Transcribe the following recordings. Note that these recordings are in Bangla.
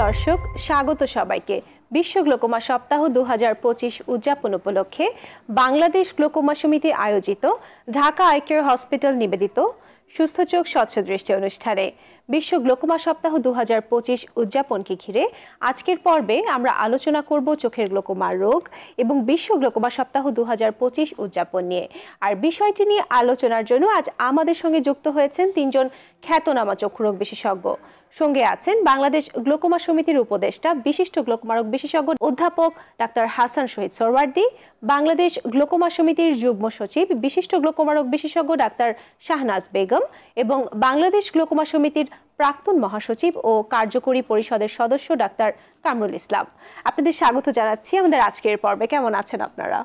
দর্শক, স্বাগত সবাইকে। বিশ্ব গ্লোকোমা সপ্তাহ 2025 উদযাপন উপলক্ষে বাংলাদেশ গ্লোকোমা সমিতি আয়োজিত ঢাকা আই কেয়ার হসপিটাল নিবেদিত সুস্থ চোখ স্বচ্ছ দৃষ্টি অনুষ্ঠানে বিশ্ব গ্লোকোমা সপ্তাহ 2025 উদযাপনকে ঘিরে আজকের পর্বে আমরা আলোচনা করব চোখের গ্লোকোমা রোগ এবং বিশ্ব গ্লোকোমা সপ্তাহ 2025 উদযাপন নিয়ে। আর বিষয়টি নিয়ে আলোচনার জন্য আজ আমাদের সঙ্গে যুক্ত হয়েছেন তিনজন খ্যাতনামা চক্ষু রোগ বিশেষজ্ঞ। সঙ্গে আছেন বাংলাদেশ গ্লোকোমা সমিতির উপদেষ্টা বিশিষ্ট গ্লোকোমা রোগ বিশেষজ্ঞ অধ্যাপক ডাক্তার হাসান শহীদ সোহরাওয়ার্দী, বাংলাদেশ গ্লোকোমা সমিতির যুগ্ম সচিব বিশিষ্ট গ্লোকোমা রোগ বিশেষজ্ঞ ডাক্তার শাহনাজ বেগম এবং বাংলাদেশ গ্লোকোমা সমিতির প্রাক্তন মহাসচিব ও কার্যকরী পরিষদের সদস্য ডাক্তার কামরুল ইসলাম। আপনাদের স্বাগত জানাচ্ছি আমাদের আজকের পর্বে। কেমন আছেন আপনারা?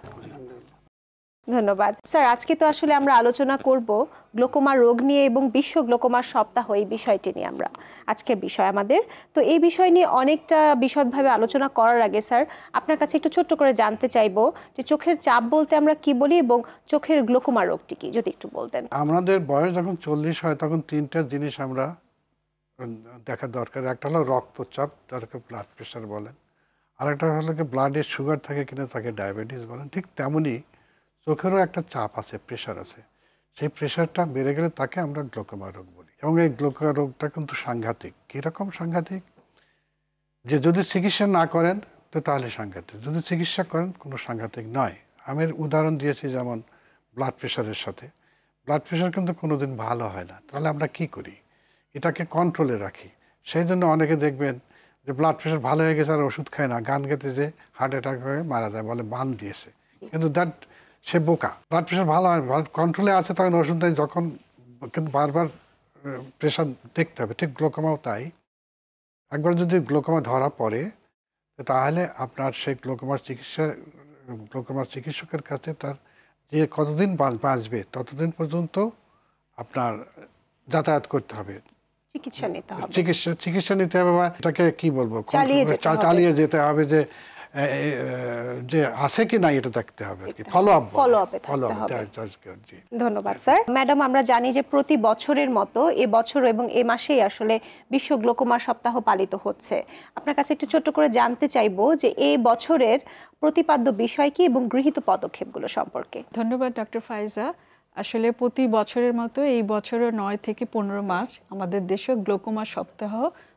ধন্যবাদ স্যার। আজকে তো আসলে আমরা আলোচনা করব গ্লোকোমা রোগ নিয়ে এবং বিশ্ব গ্লোকোমা সপ্তাহ, এই বিষয়টি নিয়ে আমরা আজকের বিষয় আমাদের। তো এই বিষয় নিয়ে অনেকটা বিশদভাবে আলোচনা করার আগে স্যার আপনার কাছে একটু ছোট্ট করে জানতে চাইবো যে চোখের চাপ বলতে আমরা কি বলি এবং চোখের গ্লোকোমা রোগটি কি, যদি একটু বলতেন। আমাদের বয়স যখন 40 হয় তখন তিনটা জিনিস আমরা দেখা দরকার। একটা হলো রক্তচাপ, যাকে ব্লাড প্রেশার বলেন, আর একটা হলো ব্লাডে সুগার থাকে কিনা তাকে ডায়াবেটিস বলেন। ঠিক তেমনই চোখেরও একটা চাপ আছে, প্রেশার আছে। সেই প্রেশারটা বেড়ে গেলে তাকে আমরা গ্লোকোমা রোগ বলি। এবং এই গ্লোকোমা রোগটা কিন্তু সাংঘাতিক। কীরকম সাংঘাতিক? যে যদি চিকিৎসা না করেন তো তাহলে সাংঘাতিক, যদি চিকিৎসা করেন কোনো সাংঘাতিক নয়। আমি উদাহরণ দিয়েছি যেমন ব্লাড প্রেশারের সাথে। ব্লাড প্রেশার কিন্তু কোনোদিন ভালো হয় না, তাহলে আমরা কি করি? এটাকে কন্ট্রোলে রাখি। সেই জন্য অনেকে দেখবেন যে ব্লাড প্রেশার ভালো হয়ে গেছে আর ওষুধ খায় না, গান গেতে যে হার্ট অ্যাটাক হয়ে মারা যায়, বলে বান দিয়েছে। কিন্তু দ্যাট সে বোকা। ব্লাড প্রেশার ভালো হয়, কন্ট্রোলে আছে, তখন ওষুধ নেই। যখন কিন্তু বারবার প্রেশার দেখতে হবে। ঠিক গ্লোকোমাও তাই। একবার যদি গ্লোকোমা ধরা পড়ে তাহলে আপনার সেই গ্লোকোমার চিকিৎসকের কাছে তার যে কতদিন বাঁচবে ততদিন পর্যন্ত আপনার যাতায়াত করতে হবে, চিকিৎসা নিতে হবে, বা এটাকে কি বলবো, চালিয়ে যেতে হবে, যে আছে কি না এটা দেখতে হবে। Follow up. ধন্যবাদ স্যার। ম্যাডাম, আমরা জানি যে প্রতি বছরের মতো এবছর এবং এ মাসেই আসলে বিশ্ব গ্লোকোমা সপ্তাহ পালিত হচ্ছে। আপনার কাছে একটু ছোট্ট করে জানতে চাইবো যে এই বছরের প্রতিপাদ্য বিষয় কি এবং গৃহীত পদক্ষেপগুলো সম্পর্কে। ধন্যবাদ ডক্টর ফাইজা। আসলে প্রতি বছরের মতো এই বছরও 9 থেকে 15 মাস আমাদের দেশে গ্লোকোমা সপ্তাহ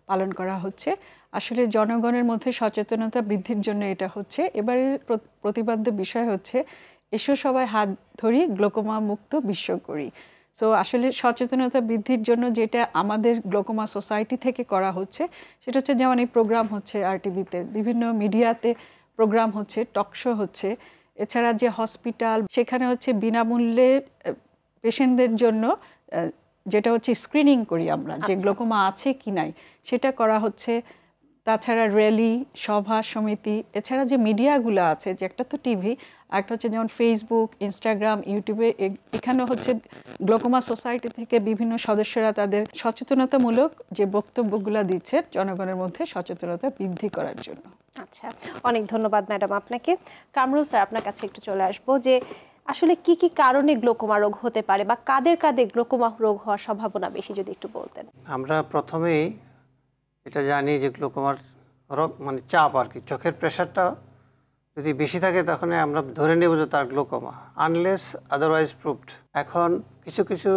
পালন করা হচ্ছে। আসলে জনগণের মধ্যে সচেতনতা বৃদ্ধির জন্য এটা হচ্ছে। এবারে প্রতিপাদ্য বিষয় হচ্ছে এসো সবাই হাত ধরি, গ্লোকোমা মুক্ত বিশ্ব করি। সো আসলে সচেতনতা বৃদ্ধির জন্য যেটা আমাদের গ্লোকোমা সোসাইটি থেকে করা হচ্ছে সেটা হচ্ছে, যেমন এই প্রোগ্রাম হচ্ছে আরটিভিতে, বিভিন্ন মিডিয়াতে প্রোগ্রাম হচ্ছে, টকশো হচ্ছে। এছাড়া যে হসপিটাল, সেখানে হচ্ছে বিনামূল্যে পেশেন্টদের জন্য যেটা হচ্ছে স্ক্রিনিং করি আমরা, যে গ্লোকোমা আছে কি নাই সেটা করা হচ্ছে। তাছাড়া র্যালি, সভা সমিতি, এছাড়া যে মিডিয়াগুলো আছে, যে একটা তো টিভি, একটা হচ্ছে যেমন ফেসবুক, ইনস্টাগ্রাম, ইউটিউবে, এখানে হচ্ছে গ্লোকোমা সোসাইটি থেকে বিভিন্ন সদস্যরা তাদের সচেতনতামূলক যে বক্তব্যগুলো দিচ্ছে জনগণের মধ্যে সচেতনতা বৃদ্ধি করার জন্য। আচ্ছা, অনেক ধন্যবাদ ম্যাডাম আপনাকে। কামরুল স্যার, আপনার কাছে একটু চলে আসবো যে আসলে কি কি কারণে গ্লোকোমা রোগ হতে পারে বা কাদের কাদের গ্লোকোমা রোগ হওয়ার সম্ভাবনা বেশি, যদি একটু বলতেন। আমরা প্রথমেই এটা জানি যে গ্লোকোমার রোগ মানে চাপ আর কি, চোখের প্রেশারটা যদি বেশি থাকে তখন আমরা ধরে নেব যে তার গ্লোকোমা, আনলেস আদারওয়াইজ প্রুভড। এখন কিছু কিছু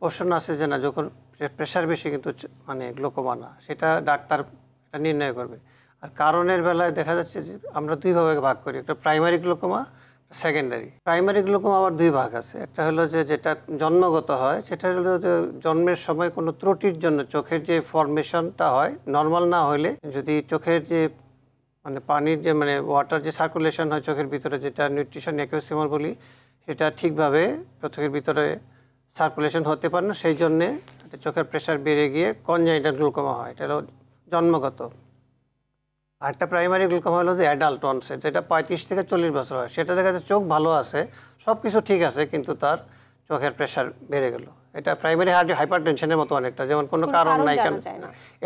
পোর্শন আছে যে না, যখন প্রেশার বেশি কিন্তু মানে গ্লোকোমা না, সেটা ডাক্তার এটা নির্ণয় করবে। আর কারণের বেলায় দেখা যাচ্ছে যে আমরা দুই ভাগে ভাগ করি, একটা primary glaucoma, secondary. Primary glaucoma আবার দুই ভাগ আছে। একটা হলো যে যেটা জন্মগত হয়, সেটা হলো যে জন্মের সময় কোনো ত্রুটির জন্য চোখের যে ফর্মেশনটা হয় নর্মাল না হলে, যদি চোখের যে মানে পানির যে মানে ওয়াটার যে সার্কুলেশন হয় চোখের ভিতরে, যেটা নিউট্রিশন অ্যাকুইসিমার বলি, সেটা ঠিকভাবে চোখের ভিতরে সার্কুলেশন হতে পারে না, সেই জন্যে চোখের প্রেশার বেড়ে গিয়ে কনজেনিটাল গ্লুকোমা হয়, এটা হলো জন্মগত। আর একটা প্রাইমারি গ্লুকোমা হলো যে অ্যাডাল্ট অনসেট, যেটা 35 থেকে 40 বছর হয়। সেটা দেখা যাচ্ছে চোখ ভালো আছে, সব কিছু ঠিক আছে, কিন্তু তার চোখের প্রেশার বেড়ে গেল। এটা প্রাইমারি হাইপার টেনশনের মতো অনেকটা, যেমন কোনো কারণ নাই কেন,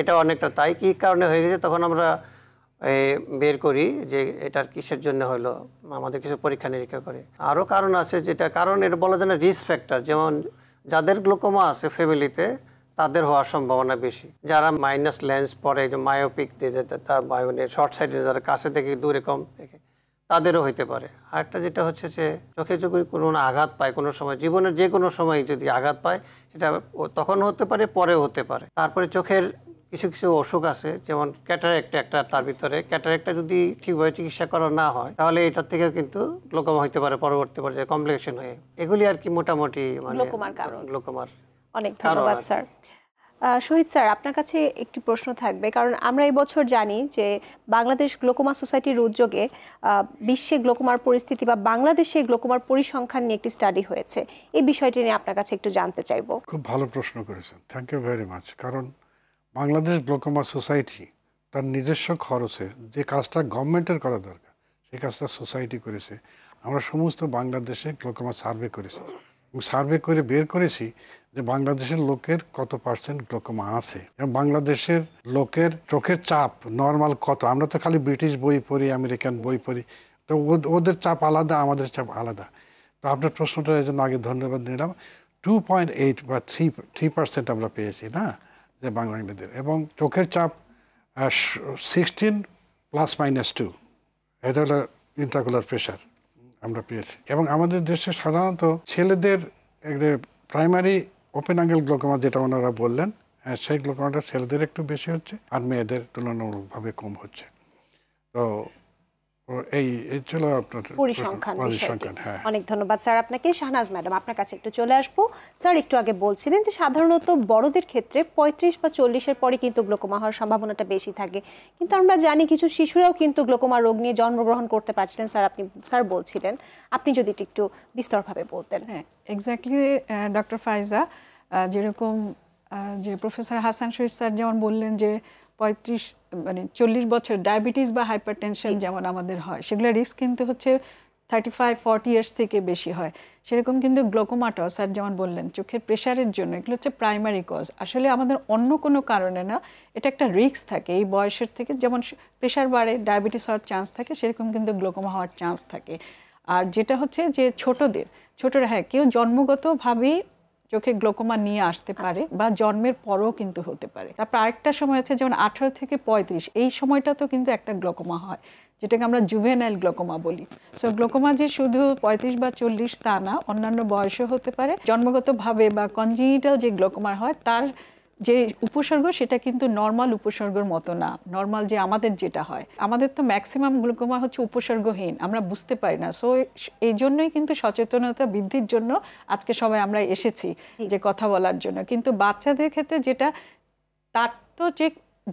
এটা অনেকটা তাই। কী কারণে হয়ে গেছে তখন আমরা বের করি যে এটার কিসের জন্য হলো, আমাদের কিছু পরীক্ষা নিরীক্ষা করে। আরও কারণ আছে, যেটা কারণ এটা বলা যায় না রিস্ক ফ্যাক্টর। যেমন যাদের গ্লোকোমা আছে ফ্যামিলিতে, তাদের হওয়ার সম্ভাবনা বেশি। যারা মাইনাস লেন্স পরে, যে মায়োপিক তার মানে শর্ট সাইডে যারা কাছে থেকে দূরে কম দেখে, তাদেরও হইতে পারে। আরেকটা যেটা হচ্ছে যে চোখে যদি কোনো আঘাত পায় কোনো সময়, জীবনের যে কোনো সময় যদি আঘাত পায়, সেটা তখন হতে পারে, পরেও হতে পারে। তারপরে চোখের কিছু কিছু অসুখ আছে, যেমন ক্যাটারেক্ট একটা, তার ভিতরে ক্যাটারেক্টটা যদি ঠিকভাবে চিকিৎসা করা না হয়, তাহলে এটার থেকেও কিন্তু গ্লোকোমা হইতে পারে পরবর্তী পর্যায়ে কমপ্লিকেশন হয়ে। এগুলি আর কি মোটামুটি মানে গ্লোকোমার। অনেক ধন্যবাদ স্যার। শহীদ স্যার, আপনার কাছে একটি প্রশ্ন থাকবে, কারণ আমরা এই বছর জানি যে বাংলাদেশ গ্লোকোমা সোসাইটির উদ্যোগে বিশ্বে গ্লোকোমার পরিস্থিতি বা বাংলাদেশে গ্লোকোমার পরিসংখ্যান নিয়ে একটি স্টাডি হয়েছে। এই বিষয়টি নিয়ে আপনার কাছে একটু জানতে চাইবো। খুব ভালো প্রশ্ন করেছেন, থ্যাংক ইউ ভেরি মাচ। কারণ বাংলাদেশ গ্লোকোমা সোসাইটি তার নিজস্ব খরচে যে কাজটা গভর্নমেন্টের করা দরকার, সেই কাজটা সোসাইটি করেছে। আমরা সমস্ত বাংলাদেশে গ্লোকোমা সার্ভে করেছি এবং সার্ভে করে বের করেছি যে বাংলাদেশের লোকের কত পার্সেন্ট গ্লোকোমা আছে এবং বাংলাদেশের লোকের চোখের চাপ নর্মাল কত। আমরা তো খালি ব্রিটিশ বই পড়ি, আমেরিকান বই পড়ি, তো ওদের চাপ আলাদা, আমাদের চাপ আলাদা। তো আপনার প্রশ্নটা এই জন্য আগে ধন্যবাদ নিলাম। 2.8 বা 3% আমরা পেয়েছি না যে বাংলাদেশের, এবং চোখের চাপ 16 +-2, এটা হলো ইন্ট্রাকুলার প্রেশার আমরা পেয়েছি। এবং আমাদের দেশে সাধারণত ছেলেদের প্রাইমারি ওপেন অ্যাঙ্গেল গ্লোকোমা যেটা ওনারা বললেন, সেই গ্লোকোমাটা ছেলেদের একটু বেশি হচ্ছে আর মেয়েদের তুলনামূলকভাবে কম হচ্ছে। তো এই ছিল আপনার পরিসংখ্যান বিষয়টি। অনেক ধন্যবাদ স্যার আপনাকে। শাহনাজ ম্যাডাম, আপনার কাছে একটু চলে আসবো। স্যার, একটু আগে বলছিলেন যে সাধারণত বড়দের ক্ষেত্রে 35 বা 40-এর পরে কিন্তু গ্লোকোমা হওয়ার সম্ভাবনাটা বেশি থাকে, কিন্তু আমরা জানি কিছু শিশুরাও কিন্তু গ্লোকোমা রোগ নিয়ে জন্মগ্রহণ করতে পারছিলেন। স্যার বলছিলেন, আপনি যদি একটু বিস্তরভাবে বলতেন। হ্যাঁ, এক্স্যাক্টলি ডক্টর ফাইজা, যেরকম যে প্রফেসর হাসান শহীদ স্যার যেমন বললেন যে 40 বছর ডায়াবেটিস বা হাইপারটেনশন যেমন আমাদের হয়, সেগুলো রিস্ক কিন্তু হচ্ছে 35-40 ইয়ার্স থেকে বেশি হয়। সেরকম কিন্তু গ্লোকোমাটাও স্যার যেমন বললেন চোখের প্রেশারের জন্য, এগুলো হচ্ছে প্রাইমারি কজ। আসলে আমাদের অন্য কোনো কারণে না, এটা একটা রিস্ক থাকে এই বয়সের থেকে। যেমন প্রেশার বাড়ে, ডায়াবেটিস হওয়ার চান্স থাকে, সেরকম কিন্তু গ্লোকোমা হওয়ার চান্স থাকে। আর যেটা হচ্ছে যে ছোটরা, হ্যাঁ, কেউ জন্মগতভাবেই চোখে গ্লোকোমা নিয়ে আসতে পারে বা জন্মের পরও কিন্তু হতে পারে। তারপর আরেকটা সময় আছে যেমন 18 থেকে 35, এই সময়টাতেও কিন্তু একটা গ্লোকোমা হয়, যেটাকে আমরা জুভেনাইল গ্লোকোমা বলি। সো গ্লোকোমা যে শুধু 35 বা 40 তা না, অন্যান্য বয়সও হতে পারে। জন্মগতভাবে বা কনজিনিটাল যে গ্লোকোমা হয়, তার যে উপসর্গ সেটা কিন্তু নর্মাল উপসর্গের মতো না। নর্মাল যে আমাদের যেটা হয়, আমাদের তো ম্যাক্সিমাম গ্লুকোমা হচ্ছে উপসর্গহীন, আমরা বুঝতে পারি না। সো এই জন্যই কিন্তু সচেতনতা বৃদ্ধির জন্য আজকে সবাই আমরা এসেছি যে কথা বলার জন্য। কিন্তু বাচ্চাদের ক্ষেত্রে যেটা, তার তো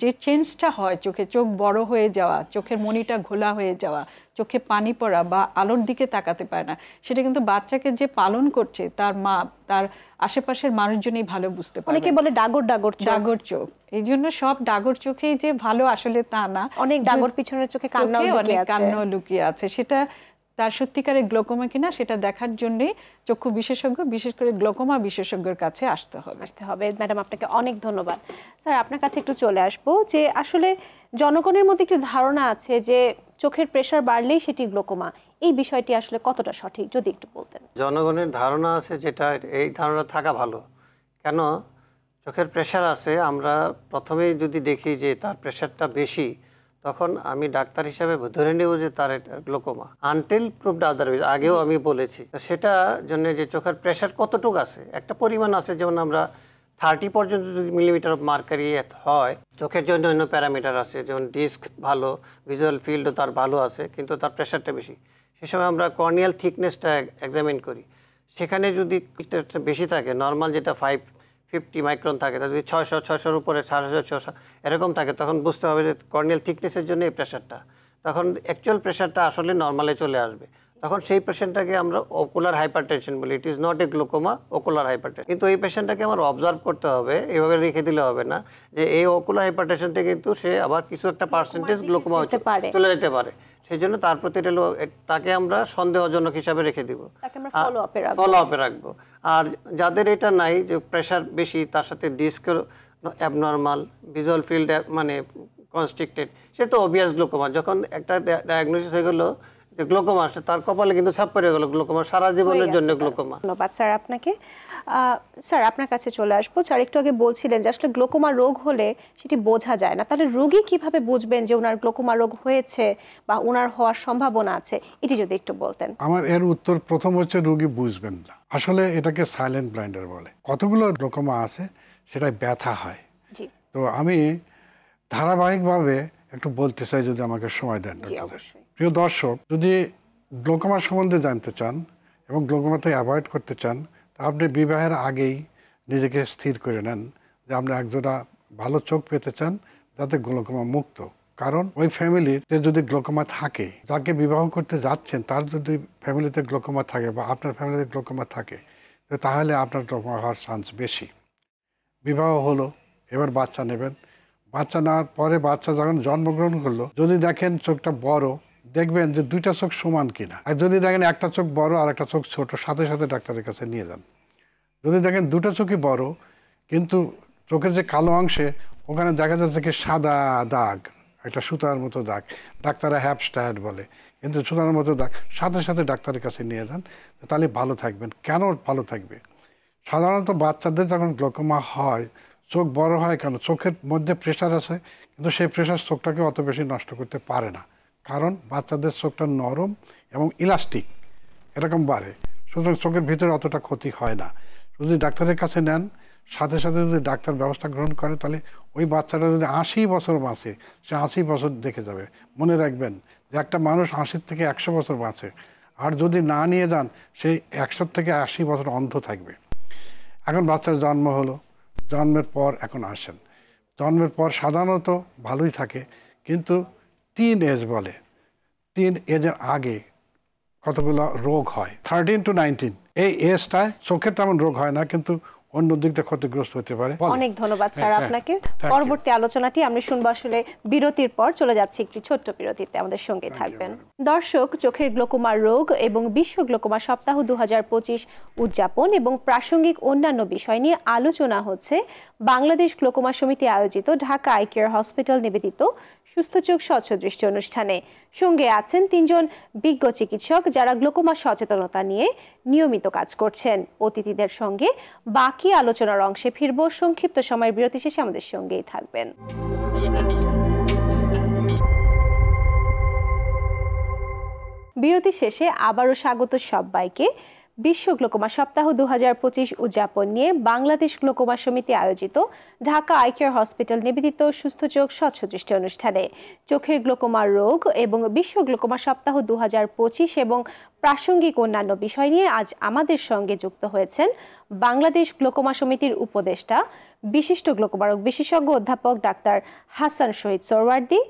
যে চেঞ্জটা হয়, চোখ বড় হয়ে যাওয়া, চোখের মনিটা ঘোলা হয়ে যাওয়া, চোখে পানি পড়া বা আলোর দিকে তাকাতে পারে না, সেটা কিন্তু বাচ্চাকে যে পালন করছে তার মা, তার আশেপাশের মানুষজনই ভালো বুঝতে পারে। অনেকে বলে ডাগর চোখ। এই জন্য সব ডাগর চোখেই যে ভালো আসলে তা না, অনেক ডাগর পিছনের চোখে কান্নাও লুকিয়ে আছে। সেটা তার সত্যিকারের গ্লোকোমা কিনা সেটা দেখার জন্যই চক্ষু বিশেষজ্ঞ, বিশেষ করে গ্লোকোমা বিশেষজ্ঞের কাছে আসতে হবে। ম্যাডাম, আপনাকে অনেক ধন্যবাদ। স্যার, আপনার কাছে একটু চলে আসবো যে আসলে জনগণের মধ্যে একটি ধারণা আছে যে চোখের প্রেশার বাড়লেই সেটি গ্লোকোমা, এই বিষয়টি আসলে কতটা সঠিক যদি একটু বলতেন। জনগণের ধারণা আছে, যেটা এই ধারণা থাকা ভালো। কেন? চোখের প্রেশার আছে, আমরা প্রথমেই যদি দেখি যে তার প্রেশারটা বেশি, তখন আমি ডাক্তার হিসাবে ধরে নেব যে তার গ্লোকোমা, আনটিল প্রুভড আদারওয়াইজ। আগেও আমি বলেছি, সেটার জন্য যে চোখের প্রেশার কতটুকু আছে, একটা পরিমাণ আছে। যেমন আমরা 30 পর্যন্ত যদি মিলিমিটার অফ মার্কারি হয়, চোখের জন্য অন্য প্যারামিটার আছে, যেমন ডিস্ক ভালো, ভিজুয়াল ফিল্ডও তার ভালো আছে, কিন্তু তার প্রেশারটা বেশি। সে সময় আমরা কর্নিয়াল থিকনেসটা এক্সামিন করি, সেখানে যদি বেশি থাকে, নর্মাল যেটা 550 মাইক্রন থাকে, তা যদি 600-600-র উপরে 650 এরকম থাকে, তখন বুঝতে হবে যে কর্নিয়াল থিকনেসের জন্য এই প্রেশারটা। তখন অ্যাকচুয়াল প্রেশারটা আসলে নর্মালে চলে আসবে। তখন সেই পেশেন্টটাকে আমরা ওকুলার হাইপারটেনশন বলি। It is not a glaucoma, ocular hypertension. কিন্তু এই পেশেন্টটাকে আমার অবজার্ভ করতে হবে, এভাবে রেখে দিলে হবে না যে এই ওকুলার হাইপারটেনশন থেকে কিন্তু সে আবার কিছু একটা পার্সেন্টেজ গ্লোকোমা চলে যেতে পারে। সেই জন্য তার প্রতি তাকে আমরা সন্দেহজনক হিসাবে রেখে দিব, ফলো আপে রাখবো। আর যাদের এটা নাই, যে প্রেশার বেশি, তার সাথে ডিস্ক অ্যাবনর্মাল, ভিজুয়াল ফিল্ড মানে কনস্ট্রিক্টেড, সে তো অবভিয়াস গ্লোকোমা। যখন একটা ডায়াগনোসিস হয়ে গেল যে গ্লোকোমা আসে তার কপালে কিন্তু ছাপ পড়ে গেল গ্লোকোমা, সারা জীবনের জন্য গ্লোকোমা। ধন্যবাদ স্যার আপনাকে। স্যার আপনার কাছে চলে আসবো। স্যার একটু আগে বলছিলেন যে আসলে গ্লোকোমা রোগ হলে সেটি বোঝা যায় না, তাহলে রোগী কিভাবে বুঝবেন যে ওনার গ্লোকোমা রোগ হয়েছে বা ওনার হওয়ার সম্ভাবনা আছে, এটি যদি একটু বলতেন। আমার এর উত্তর প্রথম হচ্ছে রোগী বুঝবেন না। আসলে এটাকে সাইলেন্ট ব্লাইন্ডার বলে। কতগুলো গ্লোকোমা আছে সেটাই ব্যথা হয়। তো আমি ধারাবাহিকভাবে একটু বলতে চাই, যদি আমাকে সময় দেন। প্রিয় দর্শক, যদি গ্লোকোমা সম্বন্ধে জানতে চান এবং গ্লোকোমাতে অ্যাভয়েড করতে চান, তা আপনি বিবাহের আগেই নিজেকে স্থির করে নেন যে আপনি একজোড়া ভালো চোখ পেতে চান যাতে গ্লোকোমা মুক্ত। কারণ ওই ফ্যামিলিতে যদি গ্লোকোমা থাকে, যাকে বিবাহ করতে যাচ্ছেন তার যদি ফ্যামিলিতে গ্লোকোমা থাকে বা আপনার ফ্যামিলিতে গ্লোকোমা থাকে, তো তাহলে আপনার গ্লোকোমা হওয়ার চান্স বেশি। বিবাহ হলো, এবার বাচ্চা নেবেন। বাচ্চা নেওয়ার পরে বাচ্চা যখন জন্মগ্রহণ করলো, যদি দেখেন চোখটা বড়, দেখবেন যে দুইটা চোখ সমান কিনা। আর যদি দেখেন একটা চোখ বড় আর একটা চোখ ছোট, সাথে সাথে ডাক্তারের কাছে নিয়ে যান। যদি দেখেন দুটো চোখই বড় কিন্তু চোখের যে কালো অংশে ওখানে দেখা যাচ্ছে কি সাদা দাগ, একটা সুতার মতো দাগ, ডাক্তাররা হ্যাপস্টায়ার্ড বলে, কিন্তু সুতার মতো দাগ, সাথে সাথে ডাক্তারের কাছে নিয়ে যান, তাহলে ভালো থাকবেন। কেন ভালো থাকবে? সাধারণত বাচ্চাদের যখন গ্লোকোমা হয়, চোখ বড় হয় কেন? চোখের মধ্যে প্রেশার আছে, কিন্তু সেই প্রেশার চোখটাকে অত বেশি নষ্ট করতে পারে না, কারণ বাচ্চাদের চোখটা নরম এবং ইলাস্টিক এরকম বাড়ে, সুতরাং চোখের ভিতরে অতটা ক্ষতি হয় না। যদি ডাক্তারের কাছে নেন, সাথে সাথে যদি ডাক্তার ব্যবস্থা গ্রহণ করে, তাহলে ওই বাচ্চাটা যদি 80 বছর বাঁচে, সে 80 বছর দেখে যাবে। মনে রাখবেন যে একটা মানুষ 80 থেকে 100 বছর বাঁচে, আর যদি না নিয়ে যান সেই 100 থেকে 80 বছর অন্ধ থাকবে। এখন বাচ্চার জন্ম হলো, জন্মের পর এখন আসেন, জন্মের পর সাধারণত ভালোই থাকে, কিন্তু টিন এজ বলে, টিন এজের আগে কতগুলো রোগ হয়, 13 to 19, এই এজটায় চোখের তেমন রোগ হয় না, কিন্তু অন্য দিক দিয়ে ক্ষতিগ্রস্ত হতে পারে। অনেক ধন্যবাদ স্যার আপনাকে। পরবর্তী আলোচনাটি আমরা শুনবো আসলে বিরতির পর। চলে যাচ্ছি একটি ছোট্ট বিরতিতে, আমাদের সঙ্গে থাকবেন। দর্শক, চোখের গ্লোকোমা রোগ এবং বিশ্ব গ্লোকোমা সপ্তাহ 2025 উদযাপন এবং প্রাসঙ্গিক অন্যান্য বিষয় নিয়ে আলোচনা হচ্ছে বাংলাদেশ গ্লোকোমা সমিতি আয়োজিত ঢাকা আই কেয়ার হসপিটাল নিবেদিত সুস্থ চোখ স্বচ্ছ দৃষ্টি অনুষ্ঠানে। সঙ্গে আছেন 3 জন বিজ্ঞ চিকিৎসক যারা গ্লোকোমা সচেতনতা নিয়ে নিয়মিত কাজ করছেন। অতিথিদের সঙ্গে বাকি আলোচনার অংশে ফিরব। সংক্ষিপ্ত সময়ের বিরতি শেষে আমাদের সঙ্গেই থাকবেন। বিরতি শেষে আবারও স্বাগত সবাইকে। বিশ্ব গ্লোকোমা সপ্তাহ 2025 উদযাপন নিয়ে বাংলাদেশ গ্লোকোমা সমিতি আয়োজিত ঢাকা আই কেয়ার হসপিটাল নিবেদিত সুস্থ চোখ স্বচ্ছ দৃষ্টি অনুষ্ঠানে চোখের গ্লোকোমা রোগ এবং বিশ্ব গ্লোকোমা সপ্তাহ 2025 এবং প্রাসঙ্গিক অন্যান্য বিষয় নিয়ে আজ আমাদের সঙ্গে যুক্ত হয়েছেন বাংলাদেশ গ্লোকোমা সমিতির উপদেষ্টা, বিশিষ্ট গ্লোকোমা রোগ বিশেষজ্ঞ অধ্যাপক ডাক্তার হাসান শহীদ সোহরাওয়ার্দী,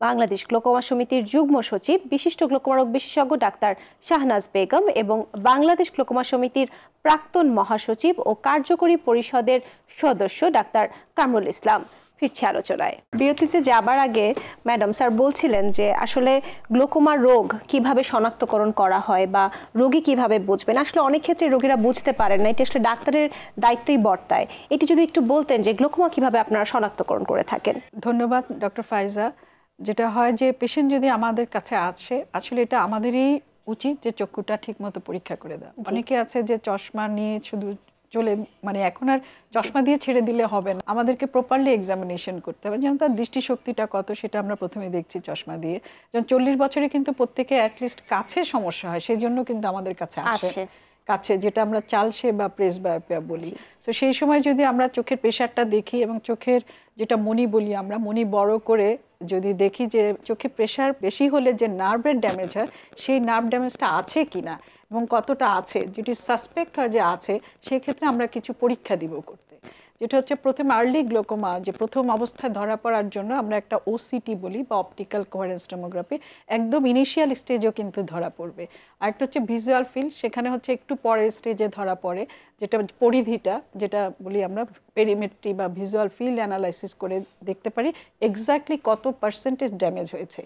বাংলাদেশ গ্লোকোমা সমিতির যুগ্ম সচিব, বিশিষ্ট গ্লোকোমা রোগ বিশেষজ্ঞ ডাক্তার শাহনাজ বেগম এবং বাংলাদেশ গ্লোকোমা সমিতির প্রাক্তন মহাসচিব ও কার্যকরী পরিষদের সদস্য ডাক্তার কামরুল ইসলাম। ফিরছি আলোচনায়। বিরতিতে যাবার আগে ম্যাডাম স্যার বলছিলেন যে আসলে গ্লোকোমা রোগ কিভাবে শনাক্তকরণ করা হয় বা রোগী কিভাবে বুঝবেন। আসলে অনেক ক্ষেত্রে রোগীরা বুঝতে পারেন না, এটি আসলে ডাক্তারের দায়িত্বই বর্তায়। এটি যদি একটু বলতেন যে গ্লোকোমা কিভাবে আপনারা শনাক্তকরণ করে থাকেন। ধন্যবাদ ডক্টর ফাইজা। যেটা হয় যে পেশেন্ট যদি আমাদের কাছে আসে, আসলে এটা আমাদেরই উচিত যে চক্ষুটা ঠিকমতো পরীক্ষা করে দেওয়া। অনেকে আছে যে চশমা নিয়ে শুধু চলে, মানে এখন আর চশমা দিয়ে ছেড়ে দিলে হবে না, আমাদেরকে প্রপারলি এক্সামিনেশন করতে হবে। যেমন তার দৃষ্টিশক্তিটা কত সেটা আমরা প্রথমে দেখছি চশমা দিয়ে। যেমন 40 বছরে কিন্তু প্রত্যেকে অ্যাটলিস্ট কাছে সমস্যা হয়, সেই জন্য কিন্তু আমাদের কাছে আসে, কাছে যেটা আমরা চালসে বা প্রেস বায়োপিয়া বলি। তো সেই সময় যদি আমরা চোখের প্রেশারটা দেখি এবং চোখের যেটা মনি বলি আমরা, মনি বড় করে যদি দেখি যে চোখে প্রেশার বেশি হলে যে নার্ভের ড্যামেজ হয়, সেই নার্ভ ড্যামেজটা আছে কিনা এবং কতটা আছে, যদি সাসপেক্ট হয় যে আছে, সেক্ষেত্রে আমরা কিছু পরীক্ষা দিব করতে। যেটা হচ্ছে প্রথম আর্লি গ্লোকোমা, যে প্রথম অবস্থায় ধরা পড়ার জন্য আমরা একটা ওসিটি বলি বা অপটিক্যাল কোহেরেন্স টোমোগ্রাফি, একদম ইনিশিয়াল স্টেজেও কিন্তু ধরা পড়বে। আরেকটা হচ্ছে ভিজুয়াল ফিল্ড, সেখানে হচ্ছে একটু পরের স্টেজে ধরা পড়ে, যেটা পরিধিটা যেটা বলি আমরা পেরিমেট্রি বা ভিজুয়াল ফিল্ড অ্যানালাইসিস করে দেখতে পারি এক্স্যাক্টলি কত % ড্যামেজ হয়েছে।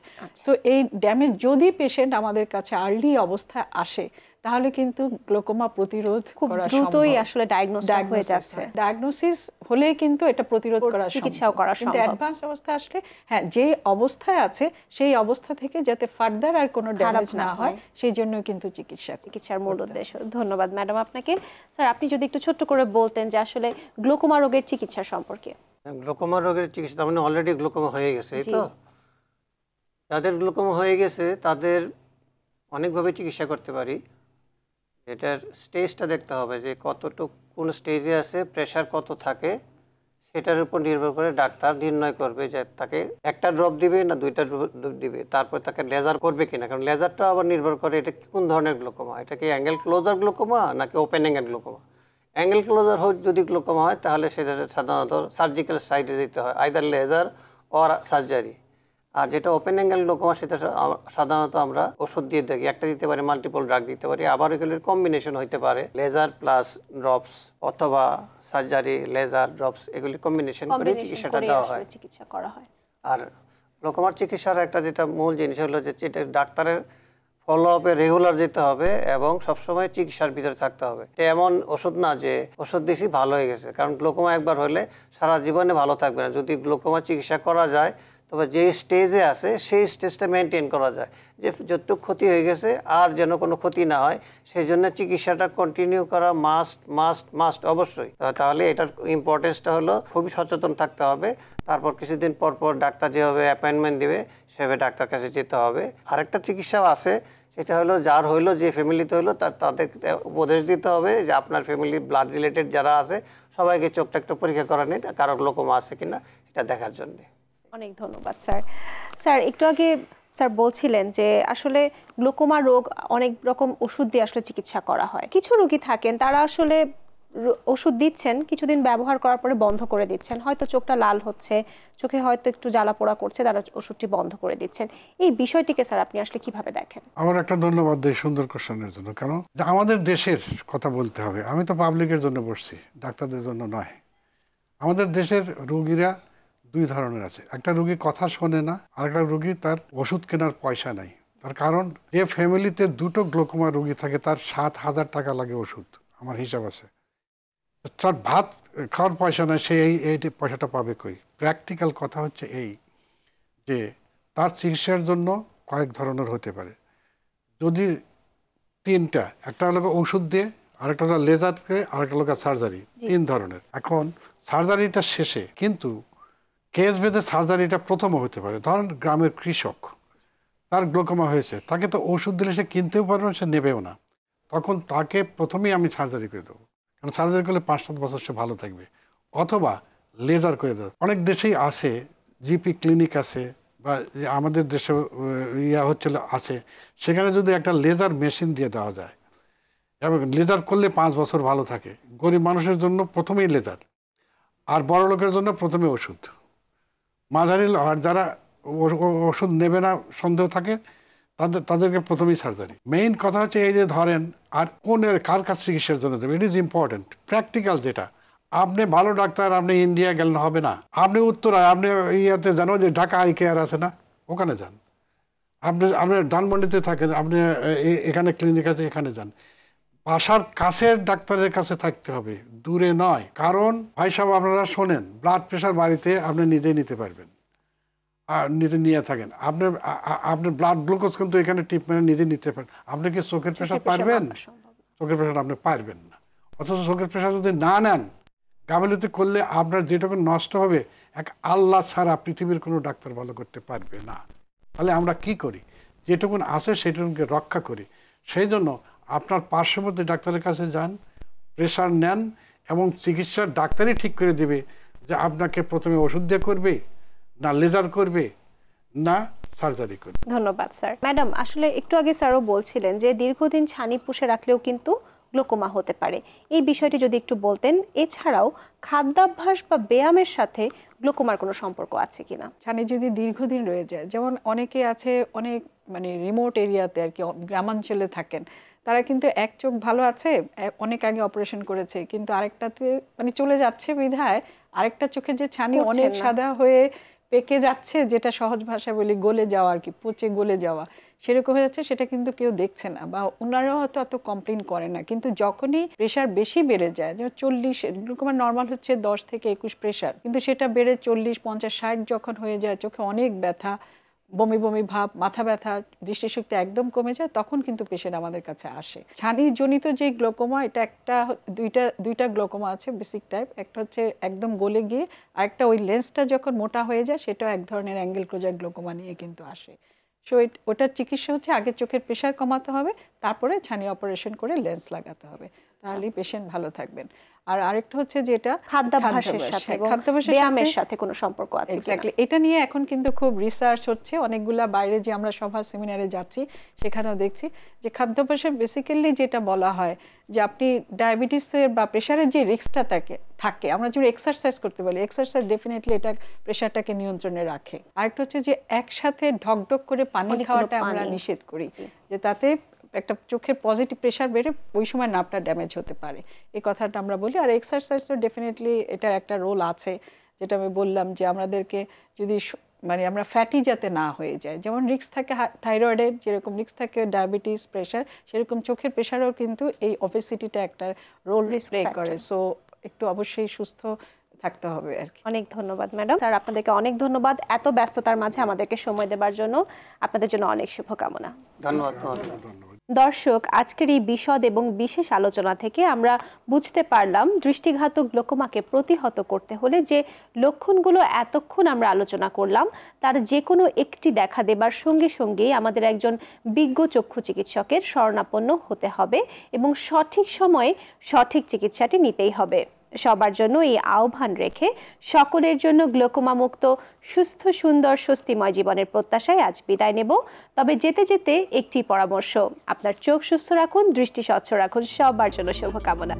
তো এই ড্যামেজ যদি পেশেন্ট আমাদের কাছে আর্লি অবস্থায় আসে, তাহলে কিন্তু গ্লোকোমা প্রতিরোধ খুব করা দ্রুতই সম্ভব। আসলে ডায়াগনোসিস হয়ে যাচ্ছে। ডায়াগনোসিস হলে কিন্তু এটা প্রতিরোধ করা সম্ভব, চিকিৎসাও করা কিন্তু সম্ভব। অ্যাডভান্স অবস্থা আসলে হ্যাঁ যে অবস্থায় আছে সেই অবস্থা থেকে যাতে ফার্দার আর কোনো ড্যামেজ না হয় সেই জন্য কিন্তু চিকিৎসার মূল উদ্দেশ্য। ধন্যবাদ ম্যাডাম আপনাকে। স্যার আপনি যদি একটু ছোট্ট করে বলতেন যে আসলে গ্লোকোমা রোগের চিকিৎসা সম্পর্কে। গ্লোকোমা রোগের চিকিৎসা তার মানে অলরেডি গ্লোকোমা হয়ে গেছে, এই তো? যাদের গ্লোকোমা হয়ে গেছে তাদের অনেকভাবে চিকিৎসা করতে পারি। এটার স্টেজটা দেখতে হবে যে কতটুকু কোন স্টেজে আছে, প্রেশার কত থাকে, সেটার উপর নির্ভর করে ডাক্তার নির্ণয় করবে যে তাকে একটা ড্রপ দিবে না দুইটা ড্রপ দিবে, তারপর তাকে লেজার করবে কিনা। কারণ লেজারটা আবার নির্ভর করে এটা কোন ধরনের গ্লোকোমা, এটা কি অ্যাঙ্গেল ক্লোজার গ্লোকোমা নাকি open angle glaucoma. Angle closure যদি গ্লোকোমা হয় তাহলে সেটা সাধারণত সার্জিক্যাল সাইডে যেতে হয়, আইদার লেজার অর সার্জারি। আর যেটা ওপেন অ্যাঙ্গেল গ্লোকোমা সেটা সাধারণত আমরা ওষুধ দিয়ে থাকি, একটা দিতে পারি, মাল্টিপল ড্রাগ দিতে পারি, আবার এগুলির কম্বিনেশন হইতে পারে, লেজার প্লাস ড্রপস অথবা সার্জারি লেজার ড্রপস, এগুলি কম্বিনেশন করে চিকিৎসাটা দেওয়া হয়, চিকিৎসা করা হয়। আর গ্লোকোমার চিকিৎসার একটা যেটা মূল জিনিস হলো যে যেটা ডাক্তারের ফলো আপে রেগুলার যেতে হবে এবং সবসময় চিকিৎসার ভিতরে থাকতে হবে। এটা এমন ওষুধ না যে ওষুধ দিয়েছি ভালো হয়ে গেছে, কারণ গ্লোকোমা একবার হলে সারা জীবনে ভালো থাকবে না। যদি গ্লোকোমা চিকিৎসা করা যায় তবে যে স্টেজে আছে সেই স্টেজটা মেনটেন করা যায়, যে যতটুকু ক্ষতি হয়ে গেছে আর যেন কোনো ক্ষতি না হয়, সেই জন্য চিকিৎসাটা কন্টিনিউ করা মাস্ট মাস্ট মাস্ট অবশ্যই। তাহলে এটার ইম্পর্টেন্সটা হলো খুবই সচেতন থাকতে হবে। তারপর কিছুদিন পর পর ডাক্তার যেভাবে অ্যাপয়েন্টমেন্ট দেবে সেভাবে ডাক্তার কাছে যেতে হবে। আরেকটা চিকিৎসাও আছে, সেটা হলো যার হইলো, যে ফ্যামিলিতে হলো তাদের উপদেশ দিতে হবে যে আপনার ফ্যামিলি ব্লাড রিলেটেড যারা আছে সবাইকে চোখটা একটু পরীক্ষা করা নিন, কারো গ্লোকোমা আছে কিনা এটা দেখার জন্য। অনেক ধন্যবাদ স্যার। স্যার একটু আগে স্যার বলছিলেন যে আসলে গ্লোকোমা রোগ অনেক রকম ওষুধ দিয়ে আসলে চিকিৎসা করা হয়। কিছু রোগী থাকেন তারা আসলে ওষুধ দিচ্ছেন, কিছুদিন ব্যবহার করার পরে বন্ধ করে দিচ্ছেন, হয়তো চোখটা লাল হচ্ছে, চোখে হয়তো একটু জ্বালা পোড়া করছে, তারা ওষুধটি বন্ধ করে দিচ্ছেন। এই বিষয়টিকে স্যার আপনি আসলে কিভাবে দেখেন? আমার একটা ধন্যবাদ দেই সুন্দর কোশ্চেনের জন্য। কারণ আমাদের দেশের কথা বলতে হবে, আমি তো পাবলিকের জন্য বসছি, ডাক্তারদের জন্য নয়। আমাদের দেশের রোগীরা দুই ধরনের আছে, একটা রোগী কথা শোনে না, আর একটা রোগী তার ওষুধ কেনার পয়সা নাই। তার কারণ যে ফ্যামিলিতে দুটো গ্লোকোমা রোগী থাকে তার 7,000 টাকা লাগে ওষুধ, আমার হিসাব আছে। তার ভাত খাওয়ার পয়সা নাই, সে এই পয়সাটা পাবে কই? প্র্যাকটিক্যাল কথা হচ্ছে এই যে তার চিকিৎসার জন্য কয়েক ধরনের হতে পারে। যদি তিনটা, একটা হলো ওষুধ দিয়ে, আরেকটা হলো লেজারকে, আরেকটা হলো সার্জারি, 3 ধরনের। এখন সার্জারিটা শেষে কিন্তু কেস ভেদে সার্জারিটা প্রথমও হতে পারে। ধরেন গ্রামের কৃষক, তার গ্লোকোমা হয়েছে, তাকে তো ওষুধ দিলে সে কিনতেও পারবে না, সে নেবেও না, তখন তাকে প্রথমেই আমি সার্জারি করে দেবো, কারণ সার্জারি করলে 5-7 বছর সে ভালো থাকবে। অথবা লেজার করে দেবো। অনেক দেশেই আছে, জিপি ক্লিনিক আছে, বা আমাদের দেশে হচ্ছিল আছে, সেখানে যদি একটা লেজার মেশিন দিয়ে দেওয়া যায় এবং লেজার করলে 5 বছর ভালো থাকে। গরিব মানুষের জন্য প্রথমেই লেজার, আর বড় লোকের জন্য প্রথমে ওষুধ। মাঝারি আর যারা ওষুধ নেবে না সন্দেহ থাকে তাদেরকে প্রথমেই সার্জারি। মেইন কথা হচ্ছে এই যে ধরেন, আর কার কাছে চিকিৎসার জন্য দেবে, ইট ইজ ইম্পর্টেন্ট। প্র্যাকটিক্যাল যেটা, আপনি ভালো ডাক্তার, আপনি ইন্ডিয়া গেলেন হবে না, আপনি উত্তরায়, আপনি ইয়াতে জানো যে ঢাকা আই কেয়ার আছে না, ওখানে যান। আপনি ধানমন্ডিতে থাকেন, আপনি এখানে ক্লিনিক আছে, এখানে যান। বাসার কাছের ডাক্তারের কাছে থাকতে হবে, দূরে নয়। কারণ ভাই সাহেব আপনারা শোনেন, ব্লাড প্রেশার বাড়িতে আপনি নিজে নিতে পারবেন, আর নিজে নিয়ে থাকেন। আপনার ব্লাড গ্লুকোজ কিন্তু এখানে ট্রিটমেন্ট নিজে নিতে পারেন। আপনি কি চোখের প্রেশার পারবেন? চোখের প্রেশার আপনি পারবেন না। অথচ চোখের প্রেশার যদি না নেন, গাফিলতি করলে আপনার যেটুকু নষ্ট হবে, এক আল্লাহ ছাড়া পৃথিবীর কোনো ডাক্তার ভালো করতে পারবে না। তাহলে আমরা কি করি? যেটুকুন আছে সেটুকুকে রক্ষা করি। সেই জন্য আপনার পার্শ্ববর্তী ডাক্তারের কাছে যান, প্রেশার নেন, এবং চিকিৎসার ডাক্তারই ঠিক করে দেবে যে আপনাকে প্রথমে ওষুধ দিয়ে করবে, না লেজার করবে, না সার্জারি করবে। ধন্যবাদ স্যার। ম্যাডাম আসলে একটু আগে স্যারও বলছিলেন যে দীর্ঘদিন ছানি পুষে রাখলেও কিন্তু গ্লোকোমা হতে পারে, এই বিষয়টি যদি একটু বলতেন। এছাড়াও খাদ্যাভ্যাস বা ব্যায়ামের সাথে গ্লোকোমার কোনো সম্পর্ক আছে কিনা? ছানি যদি দীর্ঘদিন রয়ে যায়, যেমন অনেকে আছে অনেক রিমোট এরিয়াতে আর কি, গ্রামাঞ্চলে থাকেন, তারা কিন্তু এক চোখ ভালো আছে, অনেক আগে অপারেশন করেছে, কিন্তু আরেকটাতে চলে যাচ্ছে বিধায় আরেকটা চোখে যে ছানি অনেক সাদা হয়ে পেকে যাচ্ছে, যেটা সহজ ভাষায় বলি গলে যাওয়া আর কি, পচে গলে যাওয়া, সেরকম হয়ে যাচ্ছে, সেটা কিন্তু কেউ দেখছে না বা ওনারাও হয়তো অত কমপ্লেন করে না। কিন্তু যখনই প্রেশার বেশি বেড়ে যায়, যেমন 40 গ্লুকোমা নর্মাল হচ্ছে 10 থেকে 21 প্রেশার, কিন্তু সেটা বেড়ে 40, 50, 60 যখন হয়ে যায়, চোখে অনেক ব্যথা, বমি বমি ভাব, মাথা ব্যথা, দৃষ্টিশক্তি একদম কমে যায়, তখন কিন্তু পেশেন্ট আমাদের কাছে আসে। ছানি জনিত যে গ্লোকোমা, এটা একটা দুইটা গ্লোকোমা আছে বেসিক টাইপ। একটা হচ্ছে একদম গলে গিয়ে, আর একটা ওই লেন্সটা যখন মোটা হয়ে যায়, সেটাও এক ধরনের অ্যাঙ্গেল ক্লোজার গ্লোকোমা নিয়ে কিন্তু আসে। সো ওটার চিকিৎসা হচ্ছে আগে চোখের প্রেশার কমাতে হবে, তারপরে ছানি অপারেশন করে লেন্স লাগাতে হবে, তাহলেই পেশেন্ট ভালো থাকবেন। আর আরেকটা হচ্ছে যেটা খাদ্যাভ্যাসের সাথে এবং ব্যায়ামের সাথে কোনো সম্পর্ক আছে কিনা? এক্স্যাক্টলি, এটা নিয়ে এখন কিন্তু খুব রিসার্চ হচ্ছে। অনেকগুলা বাইরে যে আমরা সভা সেমিনারে যাচ্ছি, সেখানেও দেখছি যে খাদ্যাভ্যাসে বেসিক্যালি যেটা বলা হয় যে আপনি ডায়াবেটিসের বা প্রেশারের যে রিস্কটা থাকে, আমরা যদি এক্সারসাইজ করতে বলি, এক্সারসাইজ ডেফিনেটলি এটা প্রেশারটাকে নিয়ন্ত্রণে রাখে। আরেকটা হচ্ছে যে একসাথে ঢকঢক করে পানি খাওয়াটা আমরা নিষেধ করি, যে তাতে একটা চোখের পজিটিভ প্রেশার বেড়ে ওই সময় নার্ভটা ড্যামেজ হতে পারে, এই কথাটা আমরা বলি। আর এক্সারসাইজ তো ডেফিনেটলি এটার একটা রোল আছে, যেটা আমি বললাম যে আমাদেরকে যদি মানে আমরা ফ্যাটি যাতে না হয়ে যায়, যেমন রিস্ক থাকে থাইরয়েডের, যেরকম রিস্ক থাকে ডায়াবেটিস প্রেশার, সেরকম চোখের প্রেশারও কিন্তু এই ওবেসিটিটা একটা রোল প্লে করে। সো একটু অবশ্যই সুস্থ থাকতে হবে আর কি। অনেক ধন্যবাদ ম্যাডাম। স্যার, আপনাদেরকে অনেক ধন্যবাদ এত ব্যস্ততার মাঝে আমাদেরকে সময় দেওয়ার জন্য। আপনাদের জন্য অনেক শুভকামনা। ধন্যবাদ। দর্শক, আজকের এই বিশদ এবং বিশেষ আলোচনা থেকে আমরা বুঝতে পারলাম দৃষ্টিঘাতক গ্লোকোমাকে প্রতিহত করতে হলে যে লক্ষণগুলো এতক্ষণ আমরা আলোচনা করলাম, তার যে কোনো একটি দেখা দেবার সঙ্গে সঙ্গেই আমাদের একজন বিজ্ঞ চক্ষু চিকিৎসকের শরণাপন্ন হতে হবে এবং সঠিক সময়ে সঠিক চিকিৎসাটি নিতেই হবে। সবার জন্য এই আহ্বান রেখে সকলের জন্য গ্লোকোমা মুক্ত সুস্থ সুন্দর স্বস্তিময় জীবনের প্রত্যাশায় আজ বিদায় নেব। তবে যেতে যেতে একটি পরামর্শ, আপনার চোখ সুস্থ রাখুন, দৃষ্টি স্বচ্ছ রাখুন। সবার জন্য শুভকামনা।